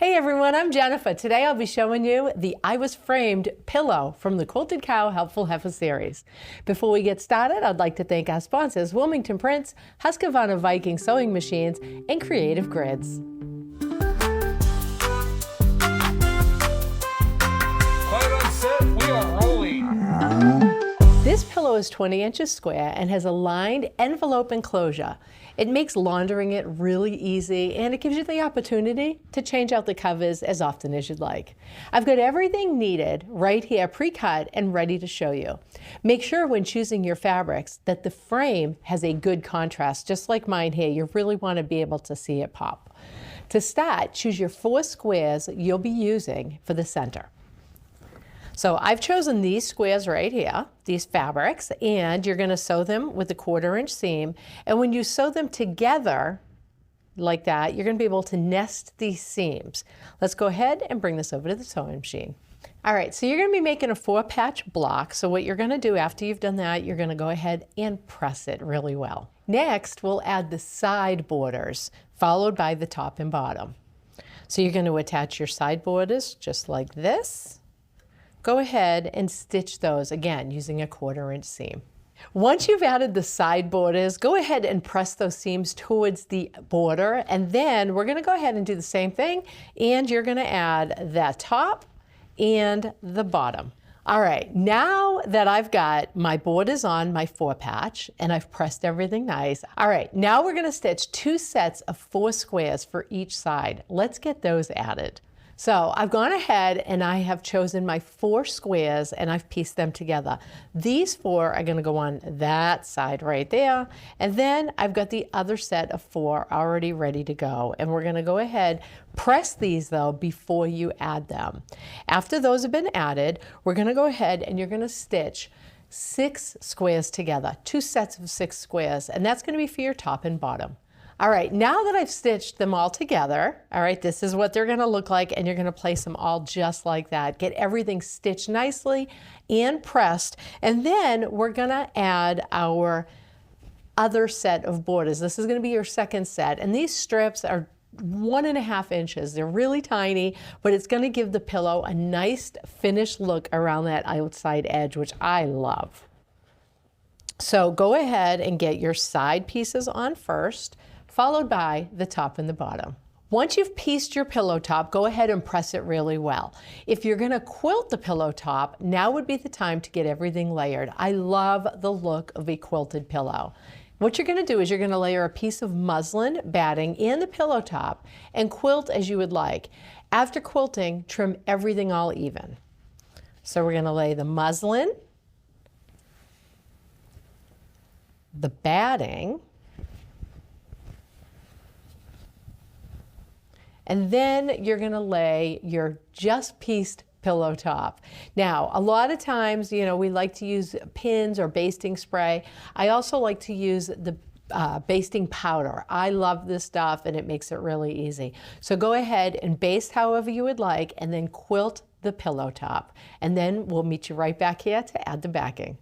Hey everyone, I'm Jennifer. Today I'll be showing you the I Was Framed pillow from the Quilted Cow Helpful Heifer series. Before we get started, I'd like to thank our sponsors, Wilmington Prints, Husqvarna Viking Sewing Machines, and Creative Grids. Quiet on set, we are rolling. This pillow is 20 inches square and has a lined envelope enclosure. It makes laundering it really easy, and it gives you the opportunity to change out the covers as often as you'd like. I've got everything needed right here, pre-cut and ready to show you. Make sure when choosing your fabrics that the frame has a good contrast, just like mine here. You really want to be able to see it pop. To start, choose your 4 squares you'll be using for the center. So I've chosen these squares right here, these fabrics, and you're going to sew them with a 1/4 inch seam. And when you sew them together like that, you're going to be able to nest these seams. Let's go ahead and bring this over to the sewing machine. All right, so you're going to be making a 4-patch block. So what you're going to do after you've done that, you're going to go ahead and press it really well. Next, we'll add the side borders, followed by the top and bottom. So you're going to attach your side borders just like this. Go ahead and stitch those, again, using a 1/4 inch seam. Once you've added the side borders, go ahead and press those seams towards the border, and then we're going to go ahead and do the same thing, and you're going to add the top and the bottom. All right, now that I've got my borders on my 4-patch and I've pressed everything nice, all right, now we're going to stitch 2 sets of 4 squares for each side. Let's get those added. So I've gone ahead and I have chosen my 4 squares and I've pieced them together. These 4 are going to go on that side right there, and then I've got the other set of 4 already ready to go, and we're going to go ahead, press these though before you add them. After those have been added, we're going to go ahead and you're going to stitch 6 squares together, 2 sets of 6 squares, and that's going to be for your top and bottom. All right, now that I've stitched them all together, all right, this is what they're going to look like, and you're going to place them all just like that. Get everything stitched nicely and pressed, and then we're going to add our other set of borders. This is going to be your second set, and these strips are 1.5 inches. They're really tiny, but it's going to give the pillow a nice finished look around that outside edge, which I love. So go ahead and get your side pieces on first, followed by the top and the bottom. Once you've pieced your pillow top, go ahead and press it really well. If you're going to quilt the pillow top, now would be the time to get everything layered. I love the look of a quilted pillow. What you're going to do is you're going to layer a piece of muslin batting in the pillow top and quilt as you would like. After quilting, trim everything all even. So we're going to lay the muslin, the batting, and then you're going to lay your just pieced pillow top. Now, a lot of times, you know, we like to use pins or basting spray. I also like to use the basting powder. I love this stuff and it makes it really easy. So go ahead and baste however you would like, and then quilt the pillow top. And then we'll meet you right back here to add the backing.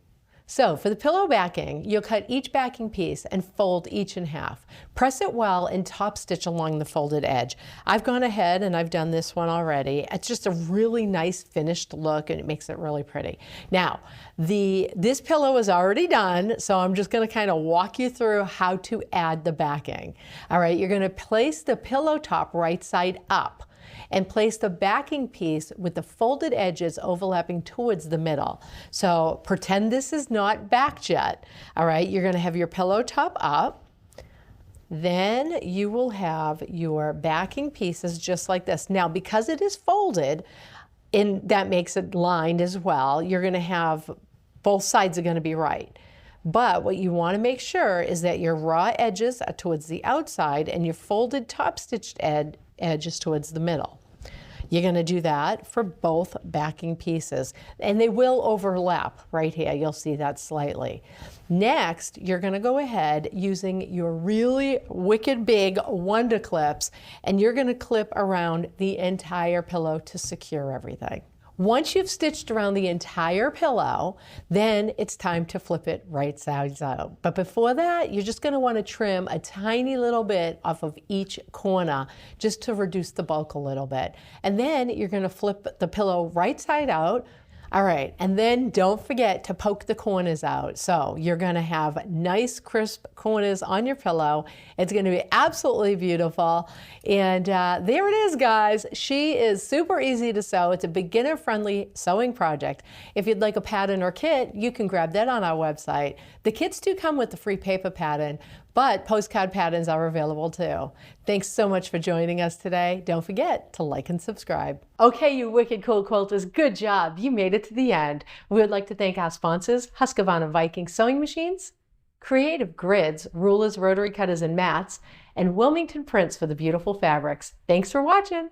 So for the pillow backing, you'll cut each backing piece and fold each in half. Press it well and top stitch along the folded edge. I've gone ahead and I've done this one already. It's just a really nice finished look and it makes it really pretty. Now, this pillow is already done, so I'm just going to kind of walk you through how to add the backing. All right, you're going to place the pillow top right side up and place the backing piece with the folded edges overlapping towards the middle. So pretend this is not backed yet. All right, you're going to have your pillow top up. Then you will have your backing pieces just like this. Now, because it is folded, and that makes it lined as well, you're going to have both sides are going to be right. But what you want to make sure is that your raw edges are towards the outside and your folded top stitched edge is towards the middle. You're going to do that for both backing pieces, and they will overlap right here. You'll see that slightly. Next, you're going to go ahead using your really wicked big Wonder clips, and you're going to clip around the entire pillow to secure everything. Once you've stitched around the entire pillow, then it's time to flip it right sides out. But before that, you're just going to want to trim a tiny little bit off of each corner just to reduce the bulk a little bit. And then you're going to flip the pillow right side out. All right, and then don't forget to poke the corners out. So you're gonna have nice crisp corners on your pillow. It's gonna be absolutely beautiful. And there it is, guys. She is super easy to sew. It's a beginner-friendly sewing project. If you'd like a pattern or kit, you can grab that on our website. The kits do come with the free paper pattern, but postcard patterns are available too. Thanks so much for joining us today. Don't forget to like and subscribe. Okay, you wicked cool quilters, good job. You made it to the end. We would like to thank our sponsors, Husqvarna Viking Sewing Machines, Creative Grids, rulers, rotary cutters, and mats, and Wilmington Prints for the beautiful fabrics. Thanks for watching.